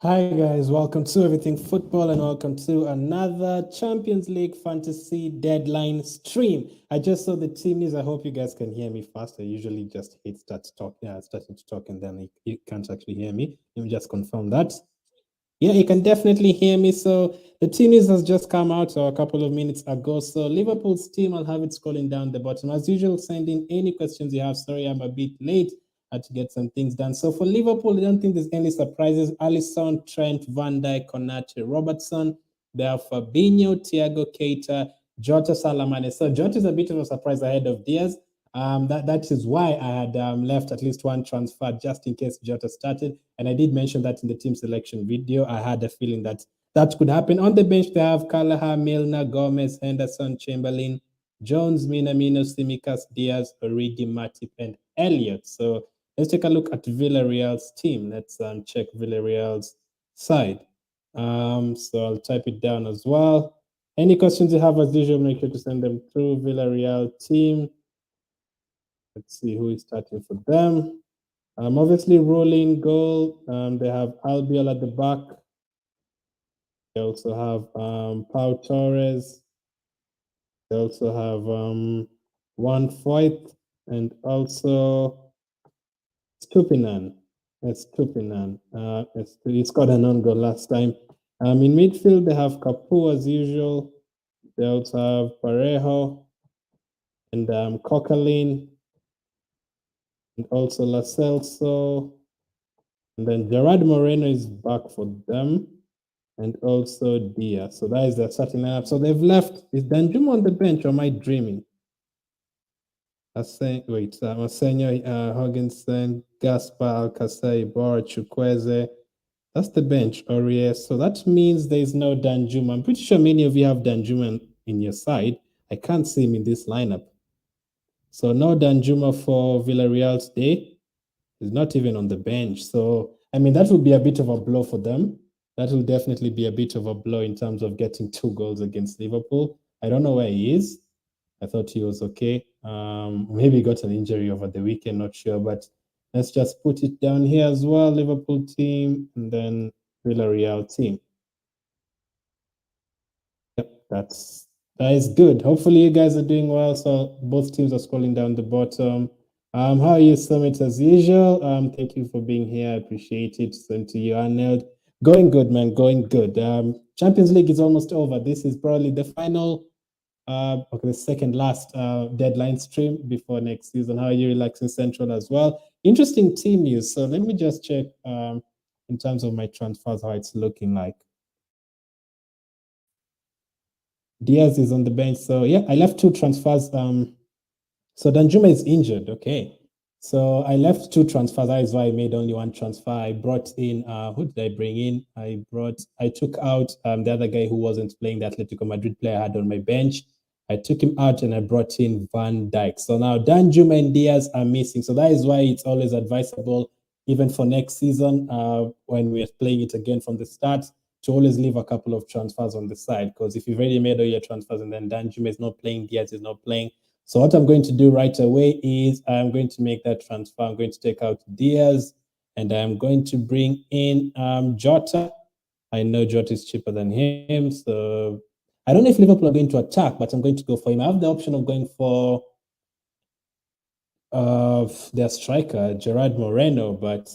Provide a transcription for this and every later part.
Hi guys, welcome to Everything Football and welcome to another Champions League Fantasy Deadline stream. I just saw the team news. I hope you guys can hear me fast. I usually just hit starting to talk and then you can't actually hear me. Let me just confirm that. Yeah, you can definitely hear me. So the team news has just come out a couple of minutes ago. So Liverpool's team, I'll have it scrolling down the bottom. As usual, send in any questions you have. Sorry, I'm a bit late. I had to get some things done. So for Liverpool, I don't think there's any surprises. Alisson, Trent, Van Dijk, Konate, Robertson. They have Fabinho, Thiago Keita, Jota, Salamane. So Jota is a bit of a surprise ahead of Diaz. That is why I had left at least one transfer just in case Jota started. And I did mention that in the team selection video. I had a feeling that that could happen. On the bench, they have Callagher, Milner, Gomez, Henderson, Chamberlain, Jones, Minamino, Tsimikas, Diaz, Origi, Matip, and Elliott. So let's take a look at Villarreal's team. Let's check Villarreal's side. So I'll type it down as well. Any questions you have, as usual, make sure to send them through. Villarreal team. Let's see who is starting for them. Obviously, rolling goal. They have Albiol at the back. They also have Pau Torres. They also have Juan Foyth and also Stupinan. Stupinan. He scored an own goal last time. In midfield, they have Capu as usual. They also have Parejo and Coquelin and also Lo Celso. And then Gerard Moreno is back for them. And also Diaz. So that is their starting lineup. So they've left. Is Danjuma on the bench or am I dreaming? Masenyo, Hogginson, Gaspar, Alcacer, Iborra, Chukwueze. That's the bench, Aurier. So that means there's no Danjuma. I'm pretty sure many of you have Danjuma in your side. I can't see him in this lineup. So no Danjuma for Villarreal today. He's not even on the bench. So, I mean, that would be a bit of a blow for them. That will definitely be a bit of a blow in terms of getting 2 goals against Liverpool. I don't know where he is. I thought he was okay. Maybe he got an injury over the weekend, not sure. But let's just put it down here as well. Liverpool team and then Villarreal team. Yep, that is good. Hopefully you guys are doing well. So both teams are scrolling down the bottom. How are you, Summit, as usual? Thank you for being here. I appreciate it. Same to you, Arnold. Going good, man. Going good. Champions League is almost over. This is probably the final, the second last deadline stream before next season. How are you, Relaxing Central as well? Interesting team news. So let me just check in terms of my transfers, how it's looking like. Diaz is on the bench. So yeah, I left 2 transfers. So Danjuma is injured. Okay. So I left 2 transfers. That is why I made only 1 transfer. I brought in, who did I bring in? I took out the other guy who wasn't playing, the Atletico Madrid player I had on my bench. I took him out and I brought in Van Dijk. So now Danjuma and Diaz are missing. So that is why it's always advisable even for next season, when we're playing it again from the start, to always leave a couple of transfers on the side. Because if you've already made all your transfers and then Danjuma is not playing, Diaz is not playing. So what I'm going to do right away is I'm going to make that transfer. I'm going to take out Diaz and I'm going to bring in Jota. I know Jota is cheaper than him. So I don't know if Liverpool are going to attack, but I'm going to go for him. I have the option of going for their striker, Gerard Moreno, but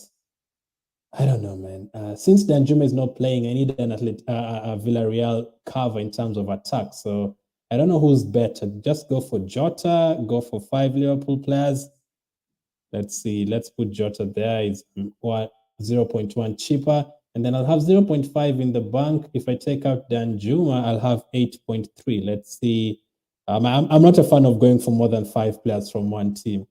I don't know, man. Since Danjuma is not playing, I need a Villarreal cover in terms of attack. So I don't know who's better. Just go for Jota, go for 5 Liverpool players. Let's see. Let's put Jota there. It's 0.1 cheaper. And then I'll have 0.5 in the bank. If I take out Danjuma, I'll have 8.3. Let's see. I'm not a fan of going for more than 5 players from one team.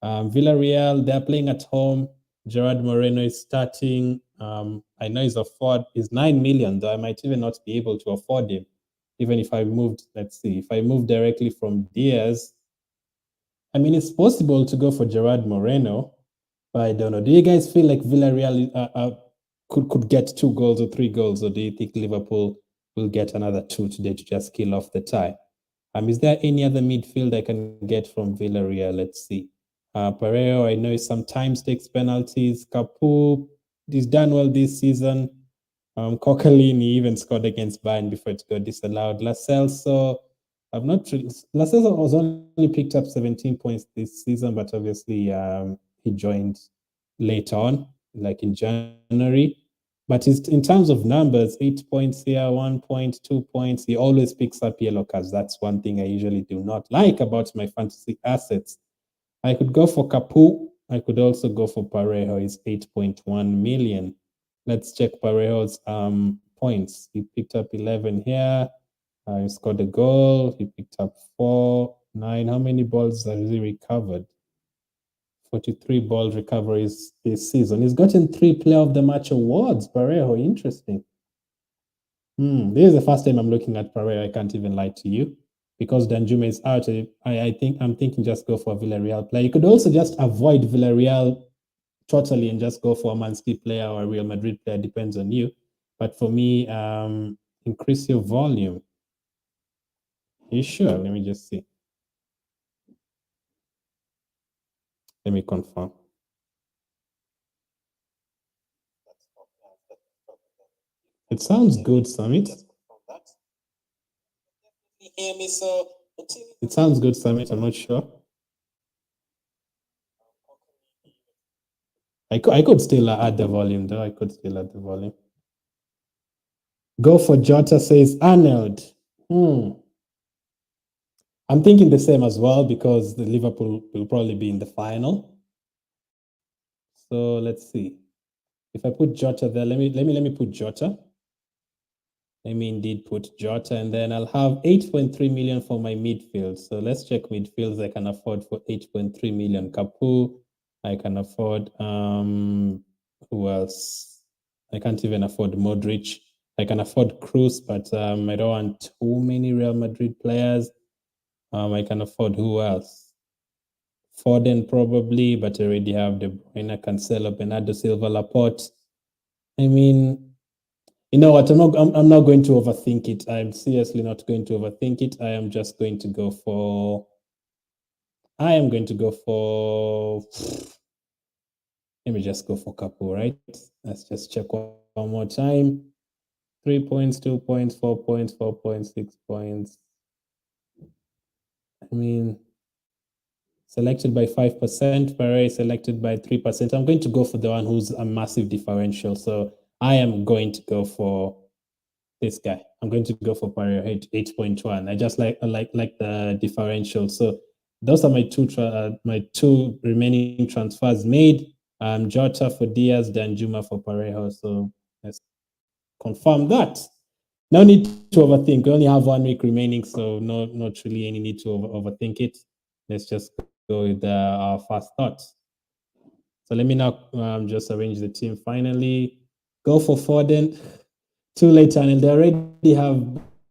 Villarreal, they're playing at home. Gerard Moreno is starting. I know he's 9 million, though I might even not be able to afford him. Even if I moved, let's see, if I move directly from Diaz, I mean, it's possible to go for Gerard Moreno, but I don't know. Do you guys feel like Villarreal could get 2 goals or 3 goals, or do you think Liverpool will get another 2 today to just kill off the tie? Is there any other midfield I can get from Villarreal? Let's see. Pereiro, I know he sometimes takes penalties. Capu, he's done well this season. Coquelin, he even scored against Bayern before it got disallowed. Lascelles, I've not really. Lascelles was only picked up 17 points this season, but obviously he joined later on, like in January. But in terms of numbers, 8 points here, 1 point, 2 points. He always picks up yellow cards. That's one thing I usually do not like about my fantasy assets. I could go for Capu. I could also go for Parejo. He's 8.1 million. Let's check Parejo's points. He picked up 11 here. He scored a goal. He picked up 4, 9. How many balls has he recovered? 43 ball recoveries this season. He's gotten 3 Player of the Match awards. Parejo, interesting. This is the first time I'm looking at Parejo. I can't even lie to you. Because Danjuma is out, I'm thinking just go for a Villarreal player. You could also just avoid Villarreal totally and just go for a Man City player or a Real Madrid player. Depends on you. But for me, increase your volume. Are you sure? Let me just see. Let me confirm. It sounds good, Summit. Hear me, so it sounds good, Summit. I'm not sure. I could still add the volume, though. I could still add the volume. Go for Jota, says Arnold. I'm thinking the same as well because the Liverpool will probably be in the final. So let's see. If I put Jota there, let me put Jota. Let me indeed put Jota, and then I'll have 8.3 million for my midfield. So let's check midfields I can afford for 8.3 million. Capu, I can afford who else? I can't even afford Modric. I can afford Cruz, but I don't want too many Real Madrid players. I can afford who else? Foden probably, but I already have De Bruyne, Cancelo, Bernardo Silva, Laporte. I mean, you know what? I'm not going to overthink it. I'm seriously not going to overthink it. I am just going to go for. I am going to go for. Let me just go for Capo, right? Let's just check one more time. 3 points, 2 points, 4 points, 4 points, 6 points. I mean, selected by 5%, Perez selected by 3%. I'm going to go for the one who's a massive differential. So I am going to go for this guy. I'm going to go for Parejo 8.1. I just like the differential. So those are my two remaining transfers made. Jota for Diaz, Danjuma for Parejo. So let's confirm that. No need to overthink. We only have 1 week remaining, so not really any need to overthink it. Let's just go with our first thoughts. So let me now just arrange the team finally. Go for Foden. Too late, and they already have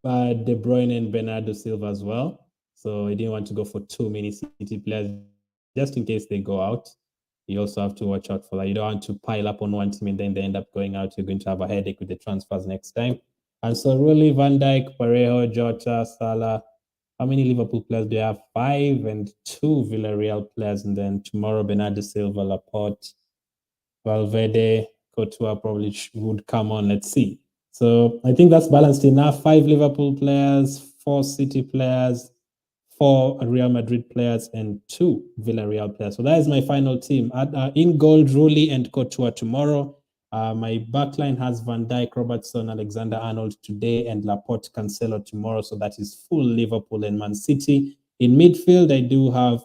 De Bruyne and Bernardo Silva as well. So I didn't want to go for too many City players, just in case they go out. You also have to watch out for that. You don't want to pile up on one team and then they end up going out. You're going to have a headache with the transfers next time. And so, really, Van Dijk, Parejo, Jota, Salah. How many Liverpool players do you have? 5 and 2 Villarreal players. And then tomorrow, Bernardo Silva, Laporte, Valverde, Courtois probably would come on. Let's see. So I think that's balanced enough. 5 Liverpool players, 4 City players, 4 Real Madrid players, and 2 Villarreal players. So that is my final team. In goal, Rulli and Courtois tomorrow. My backline has Van Dijk, Robertson, Alexander-Arnold today, and Laporte, Cancelo tomorrow. So that is full Liverpool and Man City. In midfield, I do have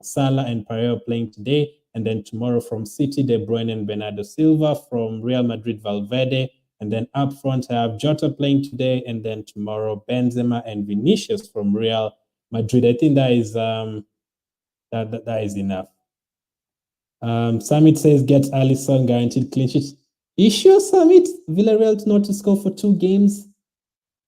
Salah and Parejo playing today. And then tomorrow from City, De Bruyne and Bernardo Silva. From Real Madrid, Valverde. And then up front, I have Jota playing today. And then tomorrow, Benzema and Vinicius from Real Madrid. I think that is that is enough. Summit says get Alisson guaranteed clean sheet. You sure, Summit? Villarreal not to score for 2 games?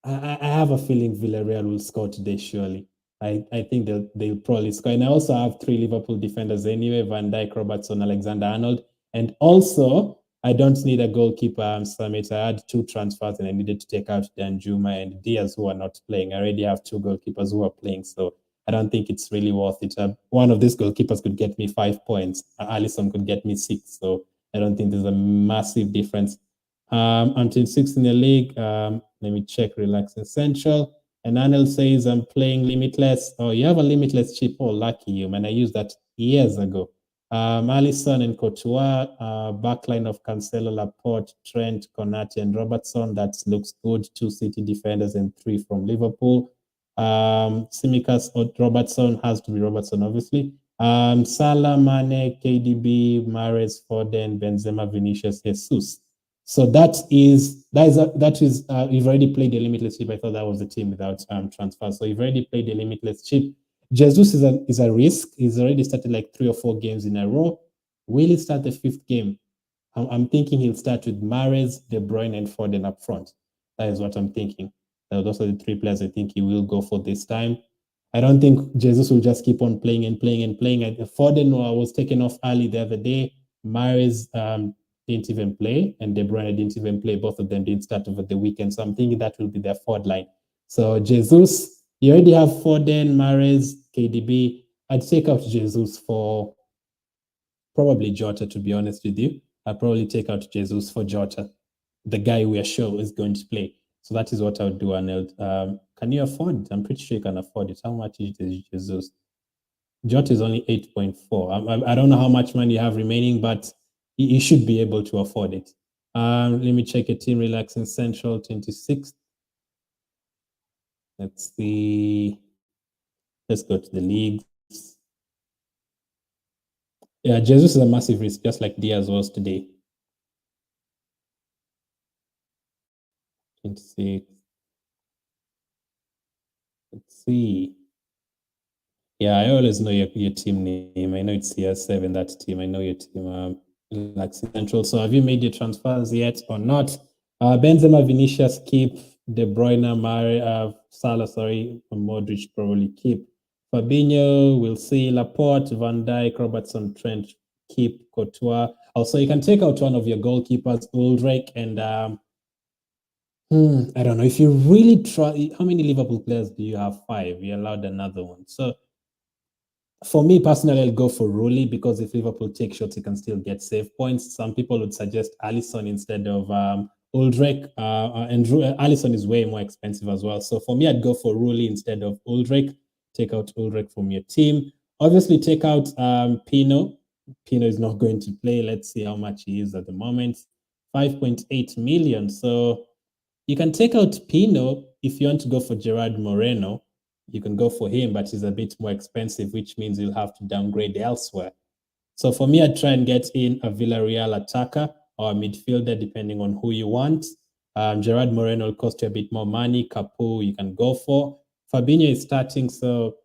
I have a feeling Villarreal will score today, surely. I think they'll probably score. And I also have 3 Liverpool defenders anyway, Van Dijk, Robertson, Alexander-Arnold. And also, I don't need a goalkeeper, Summit. I had 2 transfers and I needed to take out Danjuma and Diaz, who are not playing. I already have 2 goalkeepers who are playing, so I don't think it's really worth it. One of these goalkeepers could get me 5 points. Alisson could get me 6, so I don't think there's a massive difference. Until 6 in the league. Let me check Relaxing Central. And Anel says, I'm playing Limitless. Oh, you have a Limitless chip. Oh, lucky you, man. I used that years ago. Alisson and Courtois, backline of Cancelo, Laporte, Trent, Konate, and Robertson. That looks good. 2 City defenders and 3 from Liverpool. Tsimikas or Robertson, has to be Robertson, obviously. Salah, Mane, KDB, Mahrez, Foden, Benzema, Vinicius, Jesus. So that is you've already played the Limitless chip. I thought that was the team without transfer. So you've already played the Limitless chip. Jesus is a risk. He's already started like 3 or 4 games in a row. Will he start the 5th game? I'm thinking he'll start with Mahrez, De Bruyne, and Foden up front. That is what I'm thinking. Those are the 3 players I think he will go for this time. I don't think Jesus will just keep on playing and playing and playing. Foden was taken off early the other day. Mahrez didn't even play, and De Bruyne didn't even play. Both of them didn't start over the weekend. So I'm thinking that will be their forward line. So Jesus, you already have Foden, Mahrez, KDB. I'd take out Jesus for probably Jota, to be honest with you. I'd probably take out Jesus for Jota, the guy we are sure is going to play. So that is what I would do, Arnold. Can you afford it? I'm pretty sure you can afford it. How much is Jesus? Jota is only 8.4. I don't know how much money you have remaining, but you should be able to afford it. Let me check a team. Relaxing Central, 26th. Let's see. Let's go to the leagues. Yeah, Jesus is a massive risk, just like Diaz was today. 26. Let's see. Yeah, I always know your team name. I know it's CR7, that team. I know your team, like Central. So have you made your transfers yet or not? Benzema, Vinicius, keep. De Bruyne, Salah, Modric probably keep. Fabinho, we'll see. Laporte, Van Dijk, Robertson, Trent, keep. Courtois. Also, you can take out one of your goalkeepers, Ulrich, and I don't know. If you really try, how many Liverpool players do you have? 5. You allowed another one. So for me personally, I'll go for Rulli because if Liverpool take shots, he can still get save points. Some people would suggest Alisson instead of Ulrich, and Alisson is way more expensive as well. So for me, I'd go for Rulli instead of Ulrich. Take out Ulrich from your team. Obviously, take out Pino. Pino is not going to play. Let's see how much he is at the moment. 5.8 million. So you can take out Pino if you want to go for Gerard Moreno. You can go for him, but he's a bit more expensive, which means you'll have to downgrade elsewhere. So for me, I'd try and get in a Villarreal attacker or a midfielder, depending on who you want. Gerard Moreno will cost you a bit more money. Capu, you can go for. Fabinho is starting, so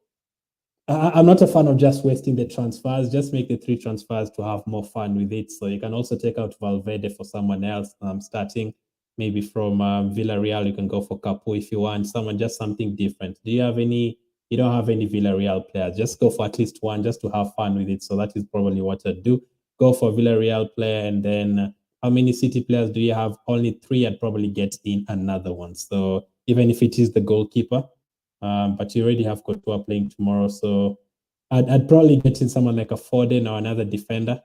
I'm not a fan of just wasting the transfers. Just make the 3 transfers to have more fun with it. So you can also take out Valverde for someone else starting. Maybe from Villarreal, you can go for Capu if you want someone, just something different. Do you have any you don't have any Villarreal players, just go for at least one just to have fun with it. So that is probably what I'd do. Go for Villarreal player, and then how many City players do you have? Only three. I'd probably get in another one. So even if it is the goalkeeper, but you already have Courtois playing tomorrow, so I'd probably get in someone like a Foden or another defender.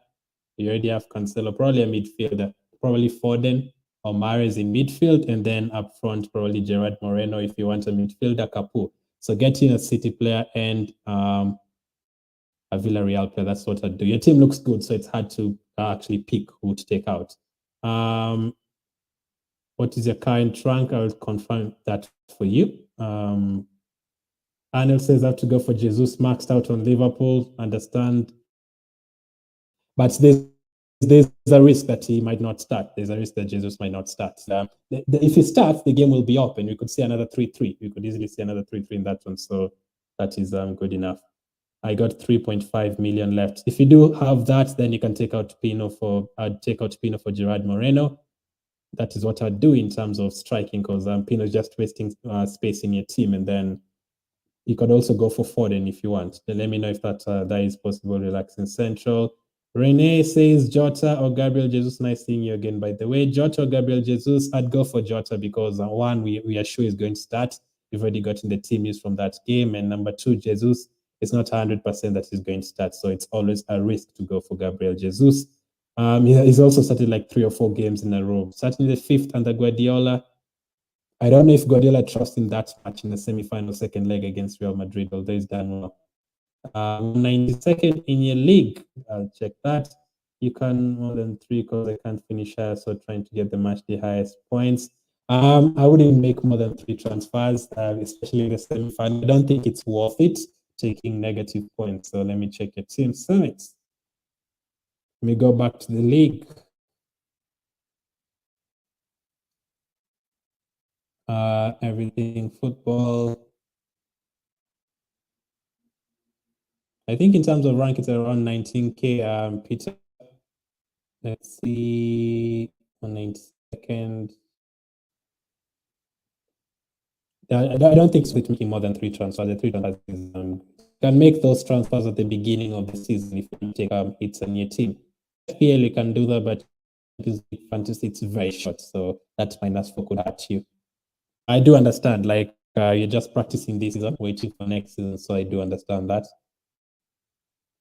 You already have Cancelo, probably a midfielder, probably Foden or Mahrez in midfield, and then up front, probably Gerard Moreno if you want a midfielder, Capu. So get in a City player and a Villarreal player. That's what I'd do. Your team looks good, so it's hard to actually pick who to take out. What is your current rank? I'll confirm that for you. Arnold says I have to go for Jesus, maxed out on Liverpool. Understand. But there's a risk that he might not start. There's a risk that Jesus might not start. If he starts, the game will be open. We could see another 3-3. We could easily see another 3-3 in that one. So that is good enough. I got 3.5 million left. If you do have that, then you can take out Pino for Gerard Moreno. That is what I'd do in terms of striking, because Pino is just wasting space in your team, and then you could also go for Foden if you want. Then let me know if that is possible. Relaxing Central. Rene says Jota or Gabriel Jesus. Nice seeing you again, by the way. Jota or Gabriel Jesus? I'd go for Jota because one, we are sure he's going to start. We've already gotten the team news from that game. And number two, Jesus, it's not 100% that he's going to start. So it's always a risk to go for Gabriel Jesus. He's also started like 3 or 4 games in a row. Certainly the fifth under Guardiola. I don't know if Guardiola trusts him that much in the semi-final second leg against Real Madrid, although he's done well. 92nd in your league. I'll check that. You can more than 3 because I can't finish higher, so trying to get the match the highest points. I wouldn't make more than 3 transfers, especially in the semi-final. I don't think it's worth it taking negative points. So let me check your team summits. Let me go back to the league. Everything football. I think in terms of rank, it's around 19K, Peter. Let's see, on 92nd. I don't think Sweet making more than 3 transfers. The 3 transfers is, can make those transfers at the beginning of the season if you take hits on your team. FPL, you can do that, but fantasy, it's very short, so that -4 could hurt you. I do understand, like you're just practicing this season, waiting for next season, so I do understand that.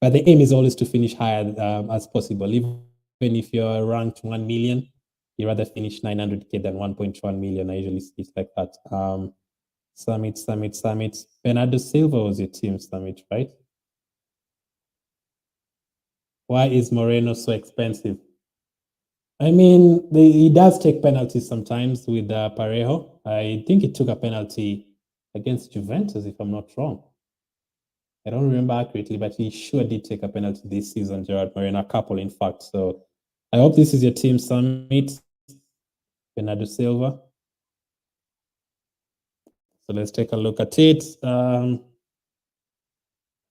But the aim is always to finish higher as possible. Even if you're ranked 1 million, you rather finish 900K than 1.1 million. I usually see it like that. Summit. Bernardo Silva was your team, Summit, right? Why is Moreno so expensive? I mean, he does take penalties sometimes with Parejo. I think he took a penalty against Juventus, if I'm not wrong. I don't remember accurately, but he sure did take a penalty this season, Gerard Moreno, a couple, in fact. So I hope this is your team summit, Bernardo Silva. So let's take a look at it.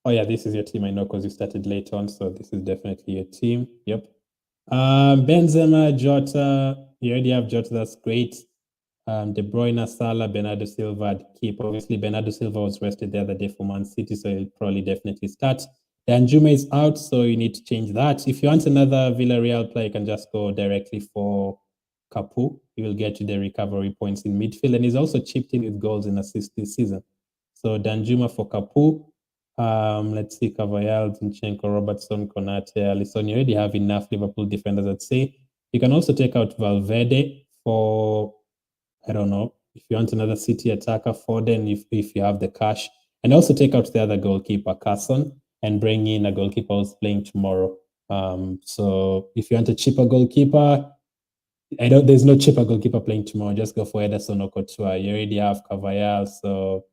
Oh, yeah, this is your team. I know because you started late on. So this is definitely your team. Yep. Benzema, Jota. You already have Jota. That's great. De Bruyne, Salah, Bernardo Silva at keep. Obviously, Bernardo Silva was rested the other day for Man City, so he'll probably definitely start. Danjuma is out, so you need to change that. If you want another Villarreal player, you can just go directly for Capu. He will get you the recovery points in midfield, and he's also chipped in with goals and assists this season. So Danjuma for Capu. Let's see, Carvajal, Zinchenko, Robertson, Konate, Alisson. You already have enough Liverpool defenders, I'd say. You can also take out Valverde for, I don't know, if you want another City attacker, Foden, if you have the cash. And also take out the other goalkeeper, Carson, and bring in a goalkeeper who's playing tomorrow. So if you want a cheaper goalkeeper, there's no cheaper goalkeeper playing tomorrow. Just go for Ederson or Courtois. You already have Carvajal, so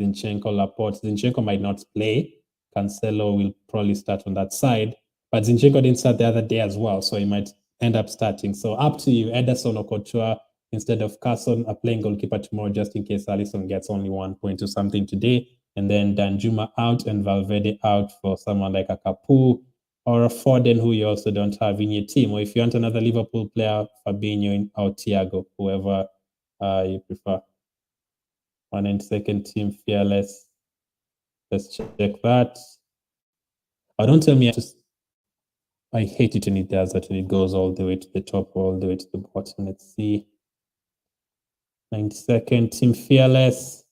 Zinchenko, Laporte. Zinchenko might not play. Cancelo will probably start on that side. But Zinchenko didn't start the other day as well, so he might end up starting. So up to you, Ederson or Courtois instead of Carson are playing goalkeeper tomorrow, just in case Alisson gets only 1 point or something today. And then Danjuma out and Valverde out for someone like a Capu or a Foden, who you also don't have in your team. Or if you want another Liverpool player, Fabinho or Thiago, whoever you prefer. 1 and second team, Fearless. Let's check that. Oh, don't tell me I hate it when it does that, when it goes all the way to the top, all the way to the bottom. Let's see. 90-second, Team Fearless.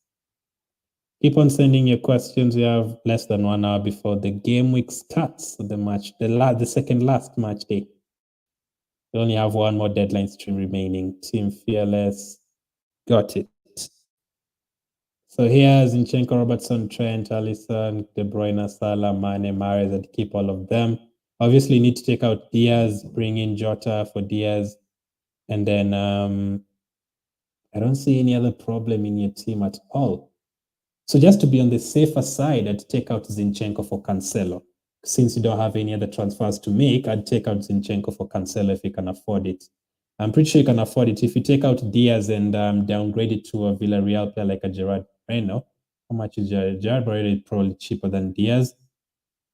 Keep on sending your questions. We have less than 1 hour before the game week starts. The second last match day. We only have one more deadline stream remaining. Team Fearless. Got it. So here's Zinchenko, Robertson, Trent, Alisson, De Bruyne, Salah, Mane, Mahrez, and keep all of them. Obviously, you need to take out Diaz, bring in Jota for Diaz. And then I don't see any other problem in your team at all. So just to be on the safer side, I'd take out Zinchenko for Cancelo. Since you don't have any other transfers to make, I'd take out Zinchenko for Cancelo if you can afford it. I'm pretty sure you can afford it. If you take out Diaz and downgrade it to a Villarreal player like a Gerard Moreno, how much is Gerard Moreno? Is probably cheaper than Diaz.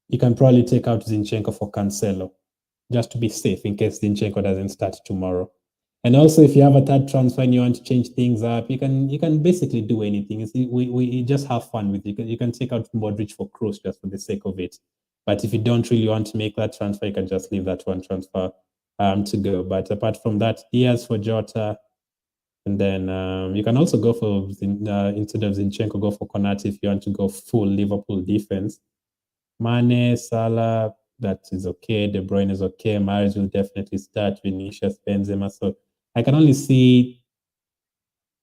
You can probably take out Zinchenko for Cancelo, just to be safe in case Zinchenko doesn't start tomorrow. And also, if you have a third transfer and you want to change things up, you can basically do anything. We just have fun with it. You can take out Modric for Kroos just for the sake of it. But if you don't really want to make that transfer, you can just leave that one transfer to go. But apart from that, Diaz for Jota, and then you can also go for instead of Zinchenko, go for Konate if you want to go full Liverpool defense. Mane, Salah, that is okay. De Bruyne is okay. Mahrez will definitely start. Vinicius, Benzema. So I can only see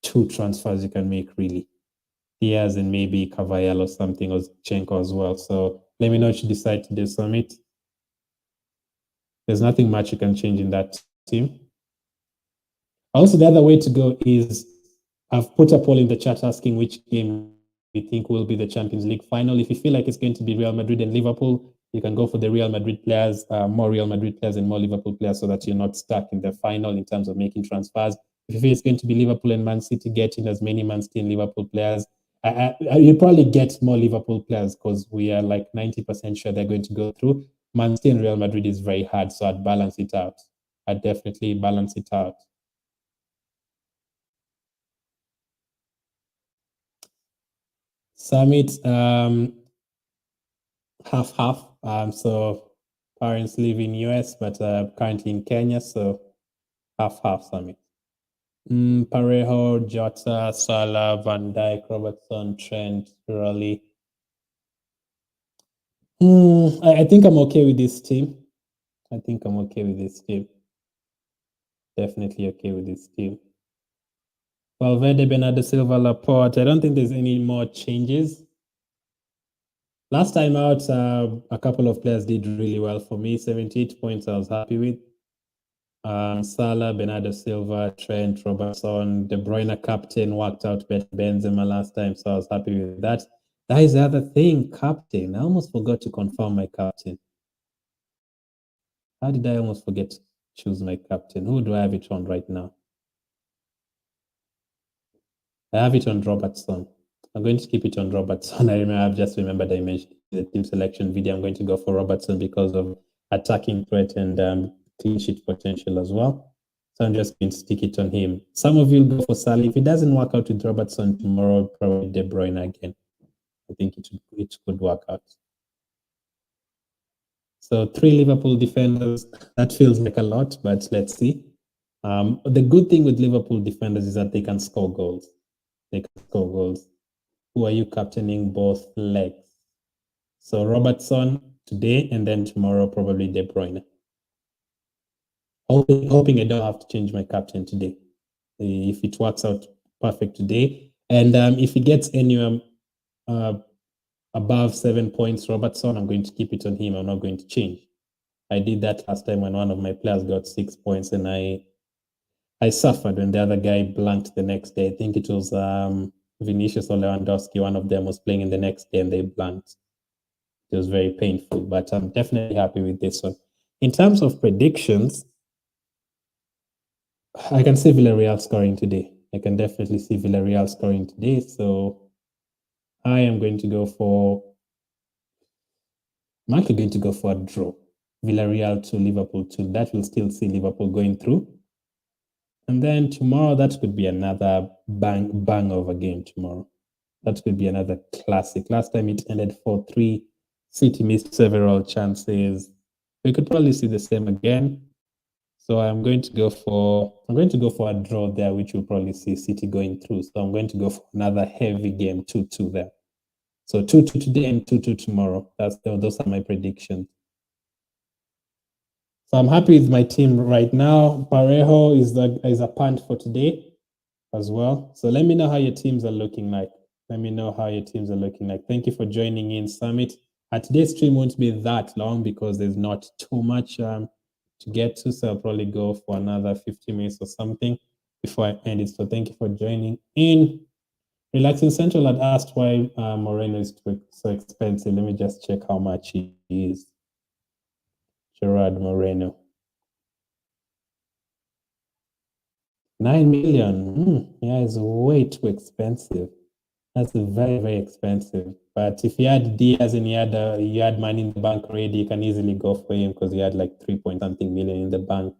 2 transfers you can make, really. Diaz and maybe Cavayal or something, or Zinchenko as well. So let me know if you decide to do Summit. There's nothing much you can change in that team. Also, the other way to go is I've put a poll in the chat asking which game we think will be the Champions League final. If you feel like it's going to be Real Madrid and Liverpool, you can go for the Real Madrid players, more Real Madrid players and more Liverpool players, so that you're not stuck in the final in terms of making transfers. If you feel it's going to be Liverpool and Man City, get in as many Man City and Liverpool players. You probably get more Liverpool players because we are like 90% sure they're going to go through. Man City and Real Madrid is very hard, so I'd balance it out. I'd definitely balance it out. Summit, half-half. So parents live in US, but currently in Kenya, so half-half Summit. Parejo, Jota, Salah, Van Dijk, Robertson, Trent, Raleigh. I think I'm okay with this team. Definitely okay with this team. Valverde, Bernardo Silva, Laporte. I don't think there's any more changes. Last time out, a couple of players did really well for me. 78 points I was happy with. Salah, Bernardo Silva, Trent, Robertson, De Bruyne captain worked out better Benzema last time, so I was happy with that. That is the other thing, captain. I almost forgot to confirm my captain. How did I almost forget to choose my captain? Who do I have it on right now? I have it on Robertson. I'm going to keep it on Robertson. I've just remembered I mentioned the team selection video. I'm going to go for Robertson because of attacking threat and clean sheet potential as well. So I'm just going to stick it on him. Some of you will go for Salah. If it doesn't work out with Robertson tomorrow, probably De Bruyne again. I think it could work out. So 3 Liverpool defenders, that feels like a lot, but let's see. The good thing with Liverpool defenders is that they can score goals. Who are you captaining both legs? So Robertson today, and then tomorrow probably De Bruyne. Hoping I don't have to change my captain today. If it works out perfect today, and if he gets anywhere above 7 points, Robertson, I'm going to keep it on him. I'm not going to change. I did that last time when one of my players got 6 points, and I suffered when the other guy blanked the next day. I think it was Vinicius or Lewandowski. One of them was playing in the next day and they blanked. It was very painful, but I'm definitely happy with this one. In terms of predictions, I can see Villarreal scoring today. I can definitely see Villarreal scoring today. So I am going to go for, I'm actually going to go for a draw. Villarreal to Liverpool 2. That will still see Liverpool going through. And then tomorrow, that could be another bang of a game tomorrow. That could be another classic. Last time it ended 4-3. City missed several chances. We could probably see the same again. So I'm going to go for a draw there, which will probably see City going through. So I'm going to go for another heavy game, 2-2 there. So 2-2 today and 2-2 tomorrow. Those are my predictions. So I'm happy with my team right now. Parejo is a punt for today as well. So let me know how your teams are looking like. Thank you for joining in, Summit. Today's stream won't be that long because there's not too much to get to. So I'll probably go for another 50 minutes or something before I end it. So thank you for joining in. Relaxing Central had asked why Moreno is so expensive. Let me just check how much he is. Gerard Moreno. 9 million. Yeah, it's way too expensive. That's very, very expensive. But if you had Diaz and you had money in the bank already, you can easily go for him because he had like 3-point-something million in the bank.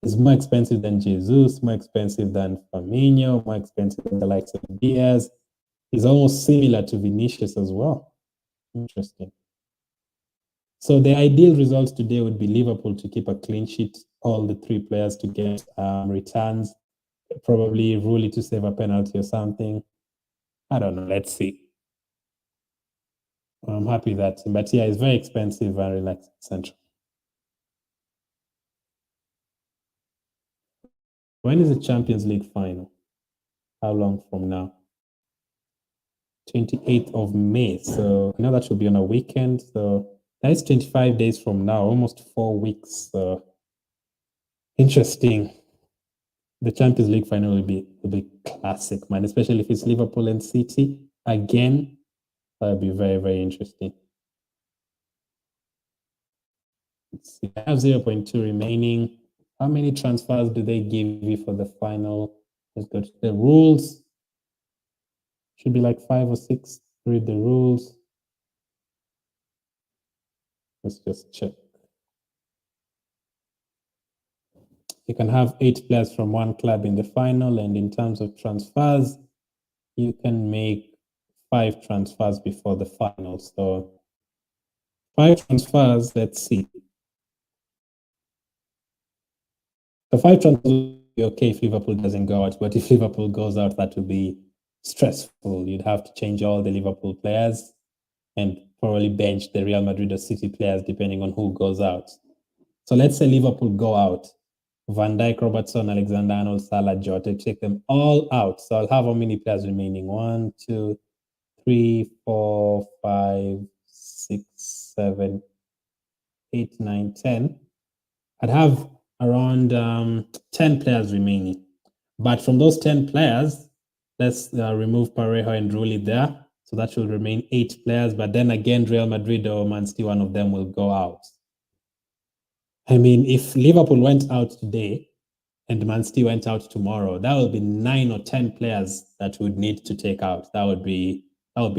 It's more expensive than Jesus, more expensive than Firmino, more expensive than the likes of Diaz. He's almost similar to Vinicius as well. Interesting. So the ideal results today would be Liverpool to keep a clean sheet, all the three players to get returns, probably Rulli to save a penalty or something. I don't know. Let's see. I'm happy that, but yeah, it's very expensive and relaxed central. When is the Champions League final? How long from now? 28th of May. So I know that should be on a weekend. So that is 25 days from now, almost 4 weeks. So interesting. The Champions League final will be classic, man, especially if it's Liverpool and City again. That'll be very, very interesting. Let's see. I have 0.2 remaining. How many transfers do they give you for the final? Let's go to the rules. Should be like 5 or 6. Read the rules. Let's just check. You can have 8 players from one club in the final, and in terms of transfers, you can make 5 transfers before the final. So 5 transfers, let's see. So 5 transfers will be okay if Liverpool doesn't go out, but if Liverpool goes out, that would be stressful. You'd have to change all the Liverpool players and probably bench the Real Madrid or City players depending on who goes out. So let's say Liverpool go out. Van Dijk, Robertson, Alexander-Arnold, Salah, Jota, take them all out. So I'll have how many players remaining? 1, 2, 3, 4, 5, 6, 7, 8, 9, 10. I'd have around 10 players remaining. But from those 10 players, let's remove Parejo and Rulli there. So that will remain 8 players. But then again, Real Madrid or Man City, one of them will go out. I mean, if Liverpool went out today and Man City went out tomorrow, that would be 9 or 10 players that would need to take out. That would be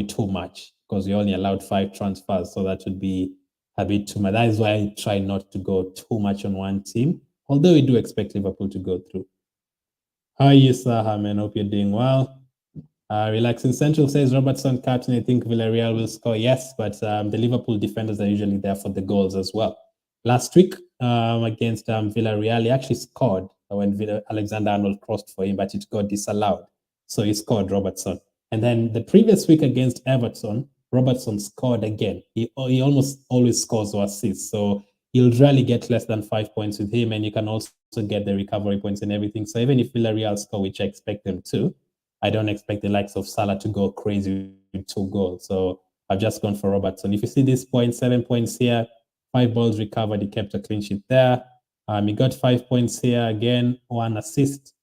too much because we only allowed 5 transfers. So that would be a bit too much. That is why I try not to go too much on one team, although we do expect Liverpool to go through. How are you, Saha, man? Hope you're doing well. Relaxing Central says Robertson captain. I think Villarreal will score. Yes, but the Liverpool defenders are usually there for the goals as well. Last week against Villarreal, he actually scored when Alexander-Arnold crossed for him, but it got disallowed. So he scored, Robertson. And then the previous week against Everton, Robertson scored again. He almost always scores or assists. So you'll rarely get less than 5 points with him, and you can also get the recovery points and everything. So even if Villarreal score, which I expect them to, I don't expect the likes of Salah to go crazy with 2 goals. So I've just gone for Robertson. If you see this point, 7 points here, 5 balls recovered, he kept a clean sheet there. He got 5 points here again, 1 assist.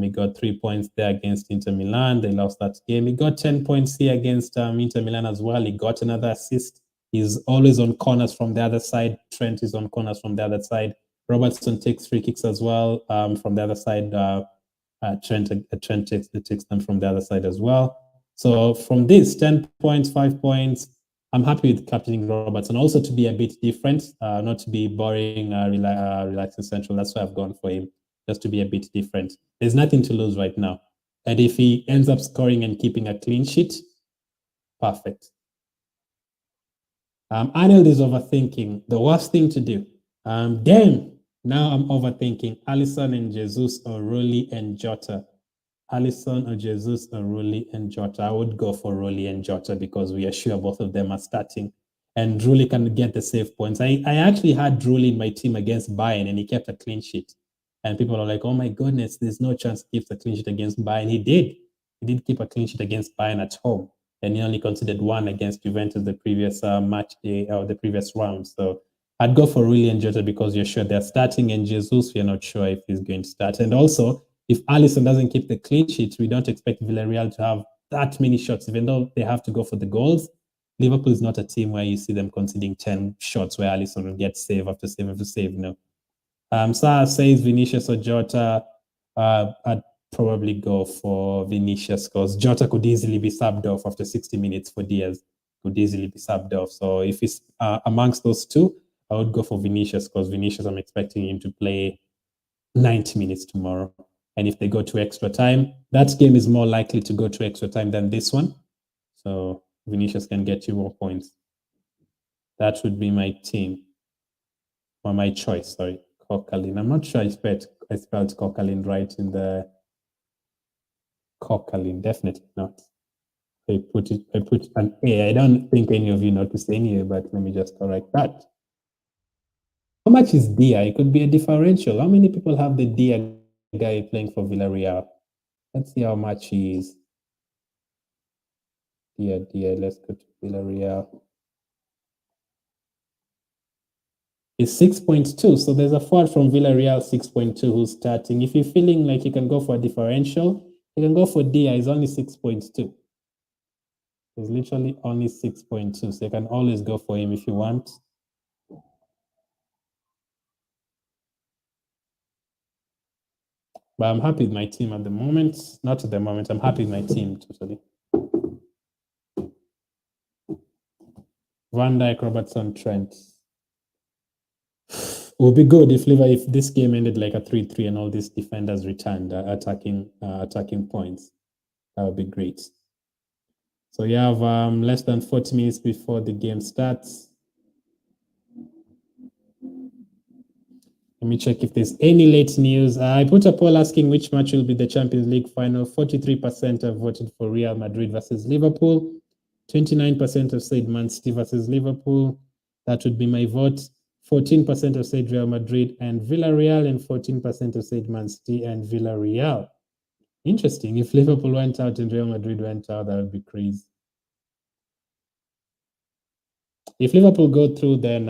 He got 3 points there against Inter Milan. They lost that game. He got 10 points here against Inter Milan as well. He got another assist. He's always on corners from the other side. Trent is on corners from the other side. Robertson takes free kicks as well from the other side. Trent takes them from the other side as well. So from this, 10 points, 5 points, I'm happy with captaining Robertson. Also to be a bit different, not to be boring, relaxing central. That's why I've gone for him, just to be a bit different. There's nothing to lose right now. And if he ends up scoring and keeping a clean sheet, perfect. Arnold is overthinking. The worst thing to do. Damn. Now I'm overthinking. Alisson and Jesus, or Rulli and Jota. Alisson or Jesus or Rulli and Jota. I would go for Rulli and Jota because we are sure both of them are starting. And Rulli can get the save points. I actually had Rulli in my team against Bayern and he kept a clean sheet. And people are like, oh my goodness, there's no chance he keeps a clean sheet against Bayern. He did. He did keep a clean sheet against Bayern at home. And he only considered one against Juventus the previous match day or the previous round. So I'd go for Rulli and Jota because you're sure they're starting, and Jesus, we're not sure if he's going to start. And also, if Alisson doesn't keep the clean sheet, we don't expect Villarreal to have that many shots, even though they have to go for the goals. Liverpool is not a team where you see them conceding 10 shots where Alisson will get save after save after save. No. Sarah says Vinicius or Jota. I'd probably go for Vinicius because Jota could easily be subbed off after 60 minutes for Diaz. Could easily be subbed off. So if it's amongst those two, I would go for Vinicius because Vinicius, I'm expecting him to play 90 minutes tomorrow. And if they go to extra time, that game is more likely to go to extra time than this one. So Vinicius can get you more points. That would be my team. Or my choice, sorry. Kokalin. I'm not sure I spelled Kokalin right in the Kokalin. Definitely not. I put an A. I don't think any of you noticed anyway, but let me just correct that. How much is Dia? It could be a differential. How many people have the Dia guy playing for Villarreal? Let's see how much he is. Dia. Let's go to Villarreal. It's 6.2. So there's a forward from Villarreal 6.2 who's starting. If you're feeling like you can go for a differential, you can go for Dia. It's only 6.2. It's literally only 6.2. So you can always go for him if you want. But I'm happy with my team at the moment. Not at the moment. I'm happy with my team totally. Van Dijk, Robertson, Trent. It would be good if this game ended like a 3-3 and all these defenders returned attacking points. That would be great. So you have less than 40 minutes before the game starts. Let me check if there's any late news. I put a poll asking which match will be the Champions League final. 43% have voted for Real Madrid versus Liverpool. 29% have said Man City versus Liverpool. That would be my vote. 14% have said Real Madrid and Villarreal, and 14% have said Man City and Villarreal. Interesting. If Liverpool went out and Real Madrid went out, that would be crazy. If Liverpool go through, then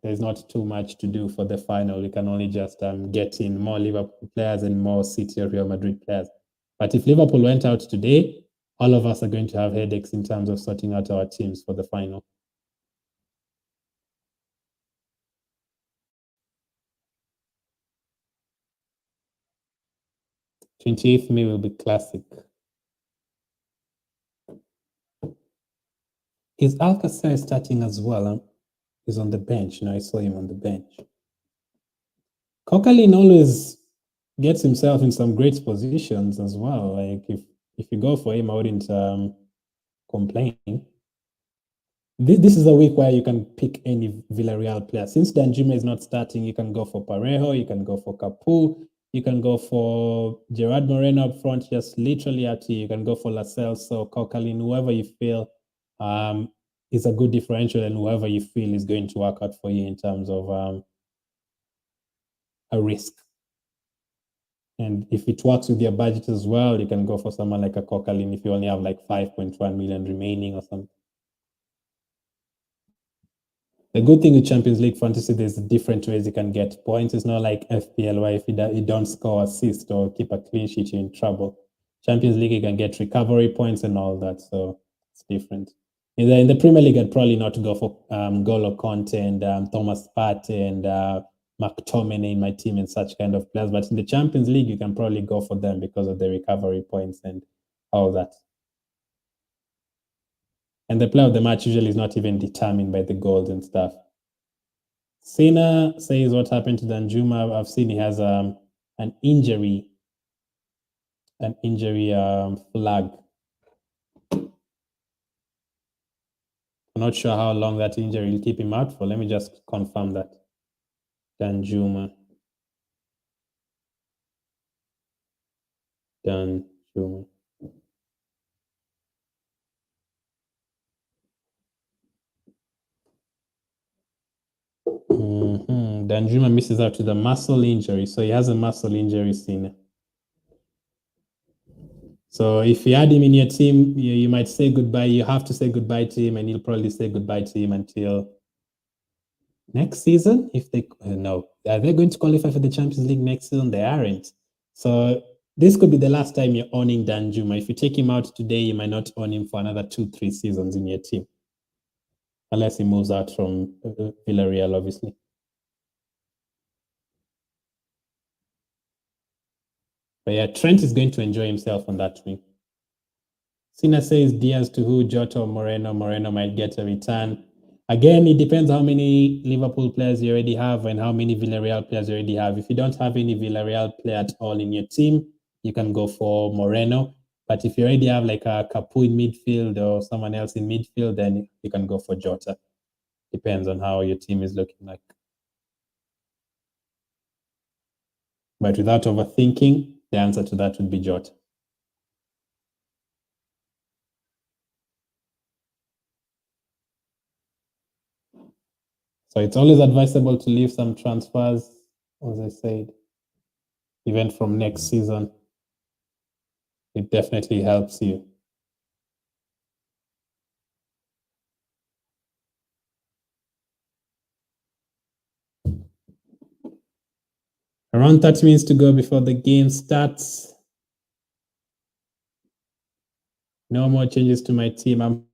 there's not too much to do for the final. We can only just get in more Liverpool players and more City or Real Madrid players. But if Liverpool went out today, all of us are going to have headaches in terms of sorting out our teams for the final. 28th May will be classic. Is Alcacer starting as well? He's on the bench. I saw him on the bench. Kokalin always gets himself in some great positions as well. Like if you go for him, I wouldn't complain. This is a week where you can pick any Villarreal player. Since Danjuma is not starting, you can go for Parejo, you can go for Capu, you can go for Gerard Moreno up front, just literally at you. You can go for Lascelles, so Kokalin, whoever you feel is a good differential, and whoever you feel is going to work out for you in terms of a risk. And if it works with your budget as well, you can go for someone like a Kokalin if you only have like 5.1 million remaining or something. The good thing with Champions League fantasy, there's different ways you can get points. It's not like FPL where if you don't score, assist, or keep a clean sheet, you're in trouble. Champions League, you can get recovery points and all that, so it's different. In the Premier League, I'd probably not go for Golo Conte and Thomas Partey and McTominay in my team and such kind of players. But in the Champions League, you can probably go for them because of the recovery points and all that. And the player of the match usually is not even determined by the goals and stuff. Sina says what happened to Danjuma. I've seen he has an injury an injury flag. I'm not sure how long that injury will keep him out for. Let me just confirm that. Danjuma. Danjuma misses out to the muscle injury. So he has a muscle injury seen. So if you had him in your team, you might say goodbye. You have to say goodbye to him, and you'll probably say goodbye to him until next season. If they no, are they going to qualify for the Champions League next season? They aren't. So this could be the last time you're owning Danjuma. If you take him out today, you might not own him for another 2-3 seasons in your team, unless he moves out from Villarreal, obviously. But yeah, Trent is going to enjoy himself on that wing. Sina says Diaz to who? Jota or Moreno? Moreno might get a return. Again, it depends how many Liverpool players you already have and how many Villarreal players you already have. If you don't have any Villarreal player at all in your team, you can go for Moreno. But if you already have like a Capu in midfield or someone else in midfield, then you can go for Jota. Depends on how your team is looking like. But without overthinking, the answer to that would be Jota. So it's always advisable to leave some transfers, as I said, even from next season. It definitely helps you. Around 30 minutes to go before the game starts. No more changes to my team. I'm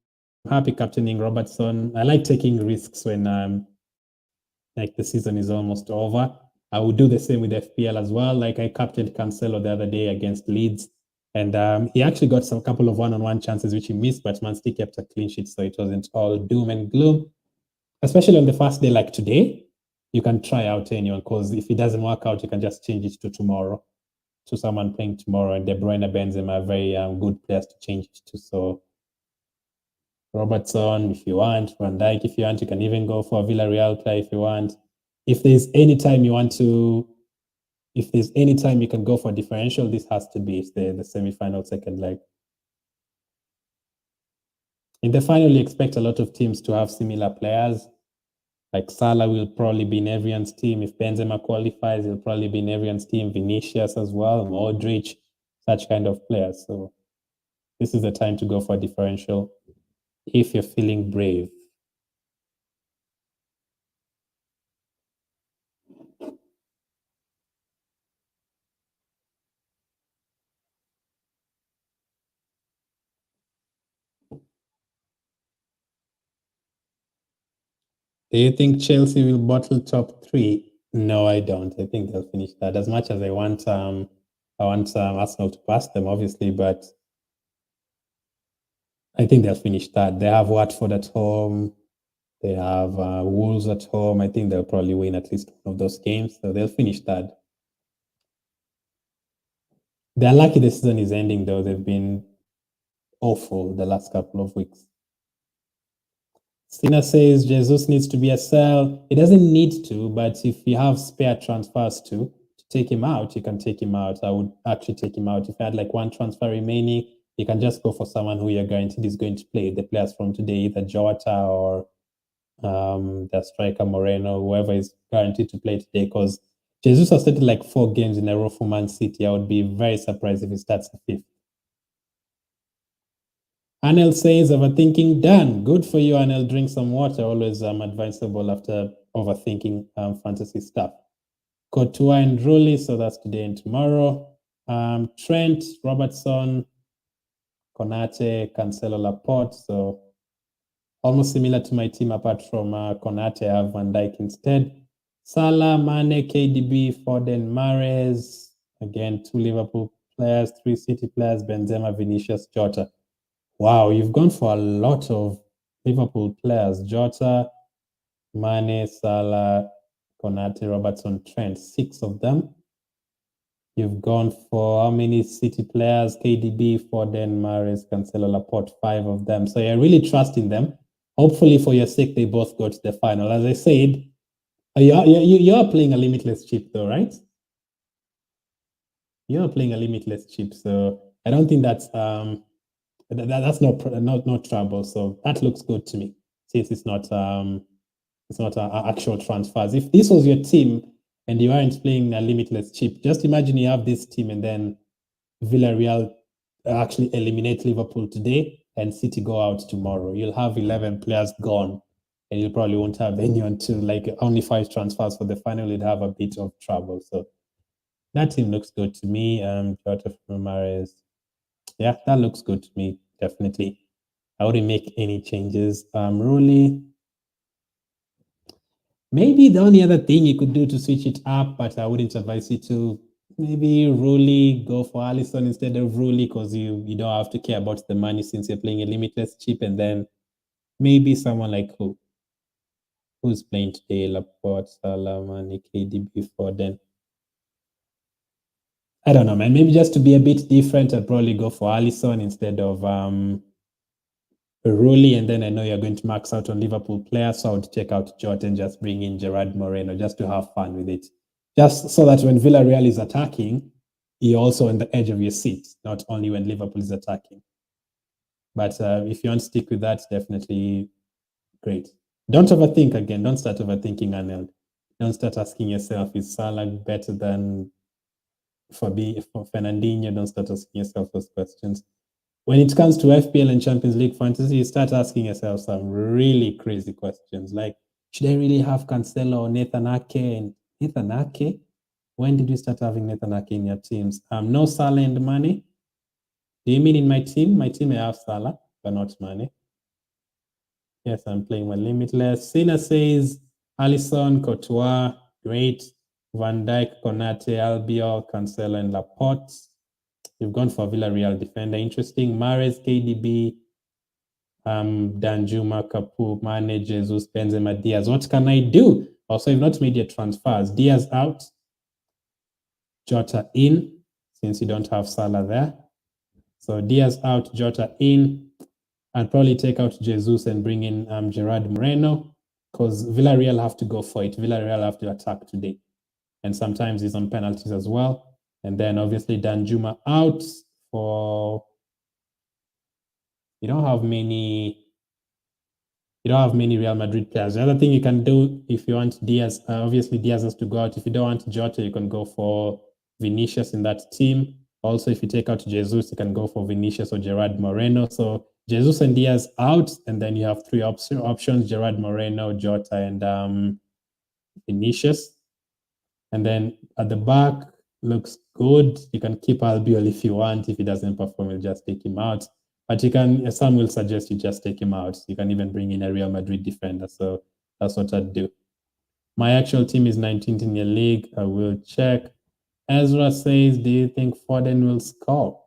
happy captaining Robertson. I like taking risks when like the season is almost over. I would do the same with FPL as well. Like I captained Cancelo the other day against Leeds, and he actually got some couple of one-on-one chances which he missed, but Man City kept a clean sheet, so it wasn't all doom and gloom. Especially on the first day like today, you can try out anyone because if it doesn't work out, you can just change it to tomorrow, to someone playing tomorrow. And De Bruyne, Benzema are very good players to change it to. So Robertson, if you want, Van Dijk, if you want, you can even go for a Villarreal player if you want. If there's any time you want to, if there's any time you can go for differential, this has to be the semi-final second leg. In the final, you expect a lot of teams to have similar players. Like Salah will probably be in everyone's team. If Benzema qualifies, he'll probably be in everyone's team. Vinicius as well, Modric, such kind of players. So this is the time to go for a differential if you're feeling brave. Do you think Chelsea will bottle top 3? No, I don't. I think they'll finish that. As much as I want Arsenal to pass them, obviously, but I think they'll finish that. They have Watford at home. They have Wolves at home. I think they'll probably win at least one of those games, so they'll finish that. They're lucky the season is ending, though. They've been awful the last couple of weeks. Stina says Jesus needs to be a sell. He doesn't need to, but if you have spare transfers to take him out, you can take him out. I would actually take him out. If you had like one transfer remaining, you can just go for someone who you're guaranteed is going to play. The players from today, either Jota or the striker Moreno, whoever is guaranteed to play today, because Jesus has started like 4 games in a row for Man City. I would be very surprised if he starts the 5th. Anel says, overthinking done. Good for you, Anel. Drink some water. Always advisable after overthinking fantasy stuff. Courtois and Rulli, so that's today and tomorrow. Trent, Robertson, Konate, Cancelo, Laporte. So almost similar to my team apart from Konate. I have Van Dijk instead. Salah, Mane, KDB, Foden, Mahrez. Again, 2 Liverpool players, 3 City players, Benzema, Vinicius, Jota. Wow, you've gone for a lot of Liverpool players. Jota, Mane, Salah, Konate, Robertson, Trent. 6 of them. You've gone for how many City players? KDB, Foden, Mahrez, Cancelo, Laporte, 5 of them. So you're really trusting them. Hopefully, for your sake, they both go to the final. As I said, you're playing a limitless chip, though, right? You're playing a limitless chip, so I don't think that's no trouble. So that looks good to me, since it's not actual transfers. If this was your team and you aren't playing a limitless chip, just imagine you have this team and then Villarreal actually eliminate Liverpool today and City go out tomorrow. You'll have 11 players gone and you probably won't have anyone to, like, only 5 transfers for the final. You'd have a bit of trouble. So that team looks good to me. Jota, Mahrez. Yeah, that looks good to me, definitely. I wouldn't make any changes. Rooney, maybe the only other thing you could do to switch it up, but I wouldn't advise you to. Maybe Rooney, go for Alisson instead of Rooney, because you don't have to care about the money since you're playing a limitless chip. And then maybe someone like who's playing today, Laporte, Salah, Mane, KDB, Foden. I don't know, man. Maybe just to be a bit different, I'd probably go for Alisson instead of Rooney, and then I know you're going to max out on Liverpool players, so I would check out Jota and just bring in Gerard Moreno just to have fun with it. Just so that when Villarreal is attacking, you're also on the edge of your seat, not only when Liverpool is attacking. But if you want to stick with that, definitely great. Don't overthink again. Don't start overthinking, Arnold. Don't start asking yourself, is Salah better than for Fernandinho? Don't start asking yourself those questions. When it comes to FPL and Champions League fantasy, you start asking yourself some really crazy questions, like, should I really have Cancelo or Nathan Ake? And Nathan Ake? When did you start having Nathan Ake in your teams? No Salah and Mane. Do you mean in my team? My team, I have Salah, but not Mane. Yes, I'm playing my limitless. Sina says, Alisson, Courtois, great. Van Dijk, Konate, Albiol, Cancelo, and Laporte. You've gone for Villarreal defender. Interesting. Mahrez, KDB, Danjuma, Capu, Mane, Jesus, Benzema, Diaz. What can I do? Also, you've not made your transfers. Diaz out. Jota in, since you don't have Salah there. So Diaz out, Jota in. I'd probably take out Jesus and bring in Gerard Moreno, because Villarreal have to go for it. Villarreal have to attack today. And sometimes he's on penalties as well. And then obviously Danjuma out for... You don't have many Real Madrid players. The other thing you can do, if you want Diaz, obviously Diaz has to go out. If you don't want Jota, you can go for Vinicius in that team. Also, if you take out Jesus, you can go for Vinicius or Gerard Moreno. So Jesus and Diaz out, and then you have 3 options: Gerard Moreno, Jota, and Vinicius. And then at the back, looks good. You can keep Albiol if you want. If he doesn't perform, you'll just take him out. But you can, some will suggest you just take him out. You can even bring in a Real Madrid defender. So that's what I'd do. My actual team is 19th in your league. I will check. Ezra says, do you think Foden will score?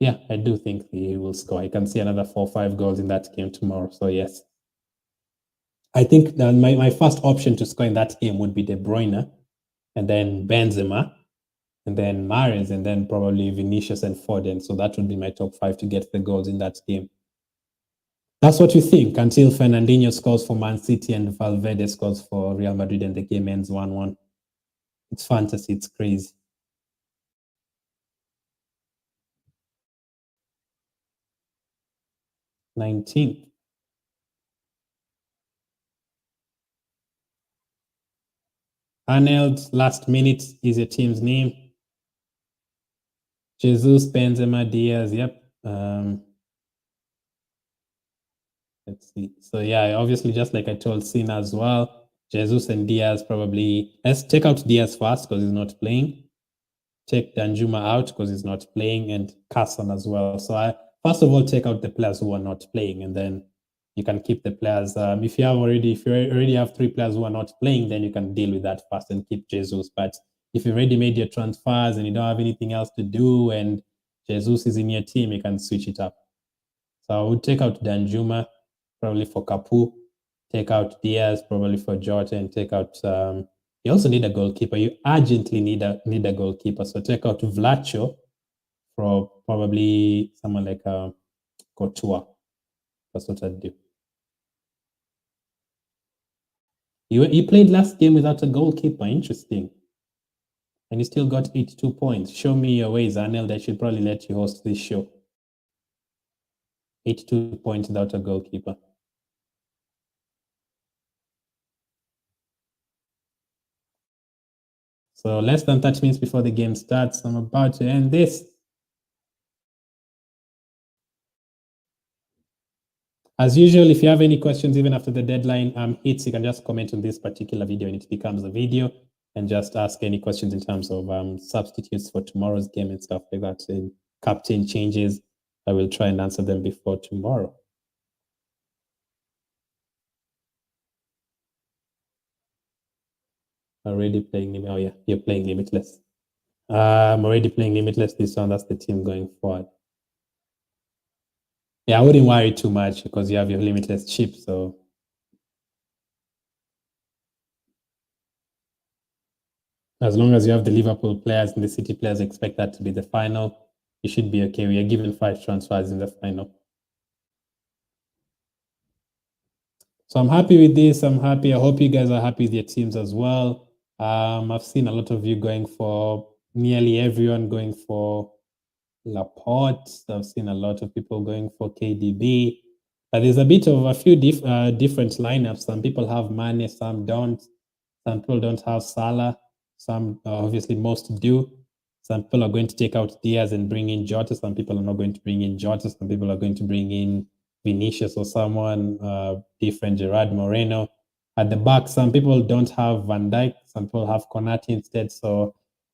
Yeah, I do think he will score. I can see another 4 or 5 goals in that game tomorrow. So yes. I think that my first option to score in that game would be De Bruyne, and then Benzema, and then Mahrez, and then probably Vinicius and Foden. So that would be my top 5 to get the goals in that game. That's what you think until Fernandinho scores for Man City and Valverde scores for Real Madrid and the game ends 1-1. It's fantasy. It's crazy. 19th. Arnold, last minute is your team's name. Jesus, Benzema, Diaz. Yep. Let's see. So yeah, obviously, just like I told Cena as well, Jesus and Diaz probably. Let's take out Diaz first because he's not playing. Take Danjuma out because he's not playing, and Carson as well. So I first of all take out the players who are not playing, and then you can keep the players. If you already have 3 players who are not playing, then you can deal with that first and keep Jesus. But if you already made your transfers and you don't have anything else to do, and Jesus is in your team, you can switch it up. So I would take out Danjuma, probably for Capu, take out Diaz, probably for Jota, and take out You also need a goalkeeper. You urgently need a goalkeeper. So take out Vlacho for probably someone like Courtois. That's what I'd do. You played last game without a goalkeeper. Interesting. And you still got 82 points. Show me your ways, Arnold. I should probably let you host this show. 82 points without a goalkeeper. So less than 30 minutes before the game starts, I'm about to end this. As usual, if you have any questions, even after the deadline hits, you can just comment on this particular video and it becomes a video, and just ask any questions in terms of substitutes for tomorrow's game and stuff like that. And captain changes, I will try and answer them before tomorrow. Already playing, oh yeah, you're playing Limitless. I'm already playing Limitless this one. That's the team going forward. Yeah, I wouldn't worry too much because you have your Limitless chip. So as long as you have the Liverpool players and the City players expect that to be the final, you should be okay. We are given 5 transfers in the final. So I'm happy with this. I'm happy. I hope you guys are happy with your teams as well. I've seen a lot of you going for, nearly everyone going for Laporte. I've seen a lot of people going for KDB. But there's a bit of a few different lineups. Some people have Mane, some don't. Some people don't have Salah. Some, obviously, most do. Some people are going to take out Diaz and bring in Jota. Some people are not going to bring in Jota. Some people are going to bring in Vinicius or someone different, Gerard Moreno. At the back, some people don't have Van Dijk. Some people have Konate instead. So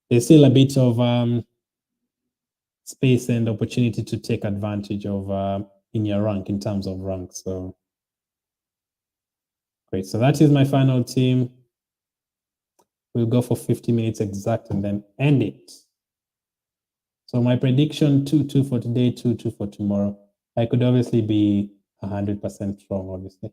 there's still a bit of space and opportunity to take advantage of in your rank, in terms of rank. So great. So that is my final team. We'll go for 50 minutes exact and then end it. So my prediction, 2-2 for today, 2-2 for tomorrow. I could obviously be 100% wrong, obviously.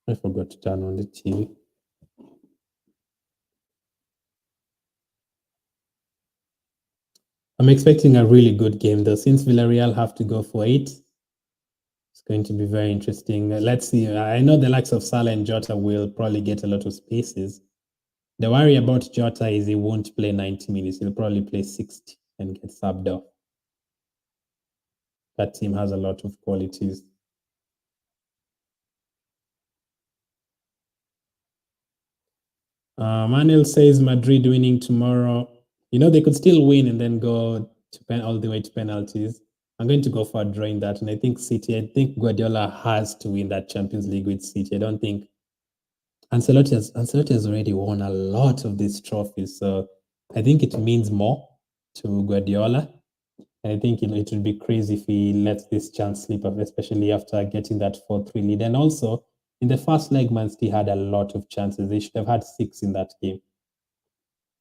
I forgot to turn on the TV. I'm expecting a really good game, though. Since Villarreal have to go for 8, it's going to be very interesting. Let's see. I know the likes of Salah and Jota will probably get a lot of spaces. The worry about Jota is he won't play 90 minutes. He'll probably play 60 and get subbed off. That team has a lot of qualities. Manuel says Madrid winning tomorrow. You know, they could still win and then go to all the way to penalties. I'm going to go for a draw in that. And I think Guardiola has to win that Champions League with City. I don't think Ancelotti has already won a lot of these trophies. So I think it means more to Guardiola. And I think it would be crazy if he lets this chance slip up, especially after getting that 4-3 lead. And also, in the first leg, Man City had a lot of chances. They should have had 6 in that game.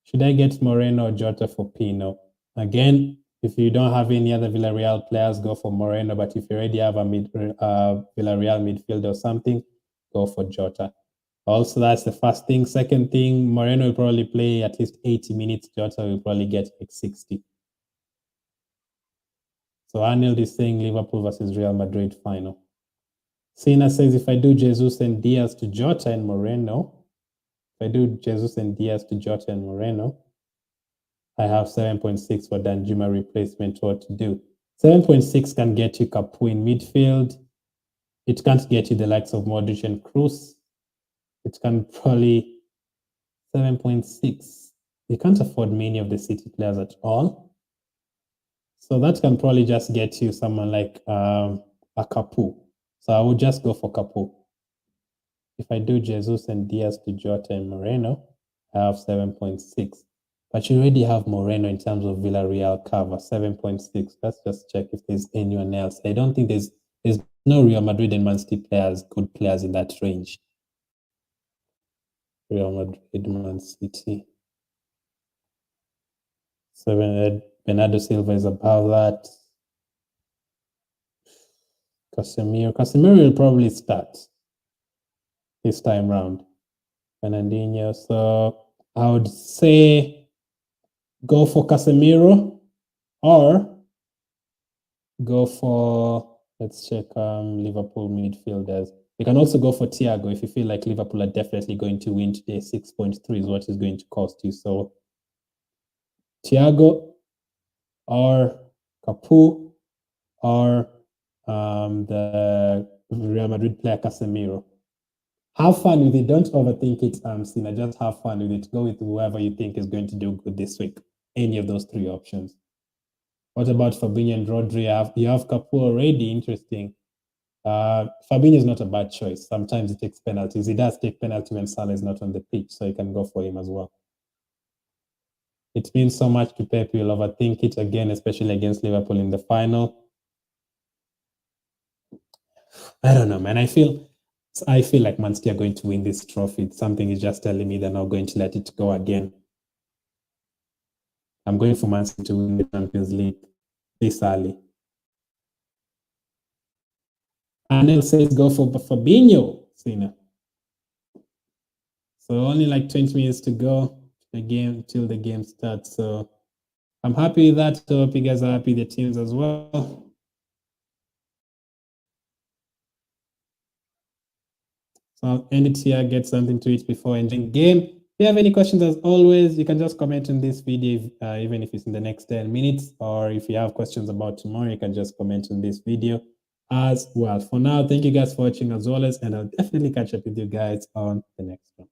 Should I get Moreno or Jota for Pino? Again, if you don't have any other Villarreal players, go for Moreno. But if you already have a Villarreal midfield or something, go for Jota. Also, that's the first thing. Second thing, Moreno will probably play at least 80 minutes. Jota will probably get like 60. So Arnold is saying Liverpool versus Real Madrid final. Sina says if I do Jesus and Diaz to Jota and Moreno, I have 7.6 for Danjuma replacement. What to do? 7.6 can get you Capu in midfield. It can't get you the likes of Modric and Kroos. It can probably 7.6. You can't afford many of the City players at all. So that can probably just get you someone like a Capu. So I would just go for Capu. If I do Jesus and Diaz to Jota and Moreno, I have 7.6. But you already have Moreno in terms of Villarreal cover, 7.6. Let's just check if there's anyone else. I don't think there's There's no Real Madrid and Man City players, good players in that range. Real Madrid, Man City. So Bernardo Silva is above that. Casemiro will probably start this time round. Fernandinho. So I would say go for Casemiro or go for, let's check Liverpool midfielders. You can also go for Thiago if you feel like Liverpool are definitely going to win today. 6.3 is what is going to cost you. So Thiago or Capu or the Real Madrid player Casemiro. Have fun with it. Don't overthink it, Sina. Just have fun with it. Go with whoever you think is going to do good this week. Any of those three options. What about Fabinho and Rodri? You have Capu already. Interesting. Fabinho is not a bad choice. Sometimes he takes penalties. He does take penalty when Salah is not on the pitch, so you can go for him as well. It means so much to Pep. You'll overthink it again, especially against Liverpool in the final. I don't know, man. I feel like Man City are going to win this trophy. Something is just telling me they're not going to let it go again. I'm going for Man City to win the Champions League this early. Anel says go for Fabinho, Sina. So only like 20 minutes to go till the game starts. So I'm happy with that. So hope you guys are happy, the teams as well. So I'll end it here, get something to eat before ending the game. If you have any questions, as always, you can just comment on this video, even if it's in the next 10 minutes, or if you have questions about tomorrow, you can just comment on this video as well. For now, thank you guys for watching as always, and I'll definitely catch up with you guys on the next one.